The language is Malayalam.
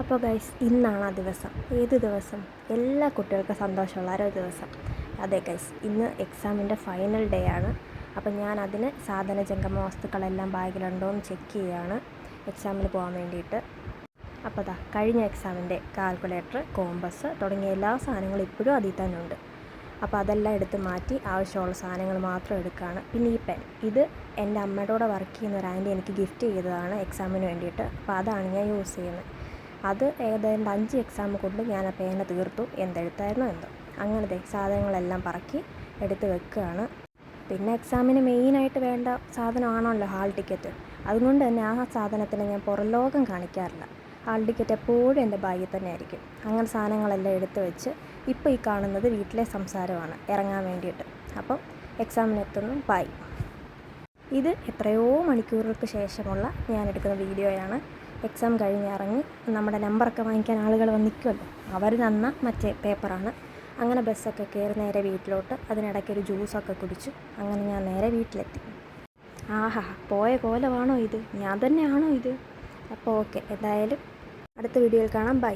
അപ്പോൾ ഗൈസ്, ഇന്നാണ് ആ ദിവസം. ഏത് ദിവസം? എല്ലാ കുട്ടികൾക്കും സന്തോഷമുള്ള ഒരു ദിവസം. അതെ ഗൈസ്, ഇന്ന് എക്സാമിൻ്റെ ഫൈനൽ ഡേ ആണ്. അപ്പം ഞാൻ അതിന് സാധന ജംഗമ വസ്തുക്കളെല്ലാം ബാഗിലുണ്ടോ എന്ന് ചെക്ക് ചെയ്യുകയാണ് എക്സാമിന് പോകാൻ വേണ്ടിയിട്ട്. അപ്പോൾ ദാ കഴിഞ്ഞ എക്സാമിൻ്റെ കാൽക്കുലേറ്റർ, കോമ്പസ് തുടങ്ങിയ എല്ലാ സാധനങ്ങളും ഇപ്പോഴും അതിൽ തന്നെ ഉണ്ട്. അപ്പോൾ അതെല്ലാം എടുത്ത് മാറ്റി ആവശ്യമുള്ള സാധനങ്ങൾ മാത്രം എടുക്കുകയാണ്. പിന്നെ ഈ പെൻ, ഇത് എൻ്റെ അമ്മയുടെ കൂടെ വർക്ക് ചെയ്യുന്ന ഒരു ആൻറ്റി എനിക്ക് ഗിഫ്റ്റ് ചെയ്തതാണ് എക്സാമിന് വേണ്ടിയിട്ട്. അപ്പോൾ അതാണ് ഞാൻ യൂസ് ചെയ്യുന്നത്. അത് ഏതാണ്ട് 5 എക്സാം കൊണ്ട് ഞാൻ ആ പേന തീർത്തു. എന്തെഴുത്തായിരുന്നോ എന്തോ. അങ്ങനത്തെ സാധനങ്ങളെല്ലാം പറക്കി എടുത്ത് വെക്കുകയാണ്. പിന്നെ എക്സാമിന് മെയിനായിട്ട് വേണ്ട സാധനമാണല്ലോ ഹാൾ ടിക്കറ്റ്. അതുകൊണ്ട് തന്നെ ആ സാധനത്തിന് ഞാൻ പുറം ലോകം കാണിക്കാറില്ല. ഹാൾ ടിക്കറ്റ് എപ്പോഴും എൻ്റെ ബാഗിൽ തന്നെ ആയിരിക്കും. അങ്ങനെ സാധനങ്ങളെല്ലാം എടുത്ത് വെച്ച് ഇപ്പോൾ ഈ കാണുന്നത് വീട്ടിലെ സംസാരമാണ് ഇറങ്ങാൻ വേണ്ടിയിട്ട്. അപ്പം എക്സാമിനെത്തുന്നു. ബൈ. ഇത് എത്രയോ മണിക്കൂറുകൾക്ക് ശേഷമുള്ള ഞാൻ എടുക്കുന്ന വീഡിയോയാണ്. എക്സാം കഴിഞ്ഞ് ഇറങ്ങി നമ്മുടെ നമ്പറൊക്കെ വാങ്ങിക്കാൻ ആളുകൾ വന്ന് നിൽക്കുമല്ലോ, അവർ തന്ന മറ്റേ പേപ്പറാണ്. അങ്ങനെ ബസ്സൊക്കെ കയറി നേരെ വീട്ടിലോട്ട്. അതിനിടയ്ക്ക് ഒരു ജ്യൂസൊക്കെ കുടിച്ചു. അങ്ങനെ ഞാൻ നേരെ വീട്ടിലെത്തി. ആഹാ, പോയ കോലമാണോ ഇത്? ഞാൻ തന്നെയാണോ ഇത്? അപ്പോൾ ഓക്കെ, എന്തായാലും അടുത്ത വീഡിയോയിൽ കാണാം. ബൈ.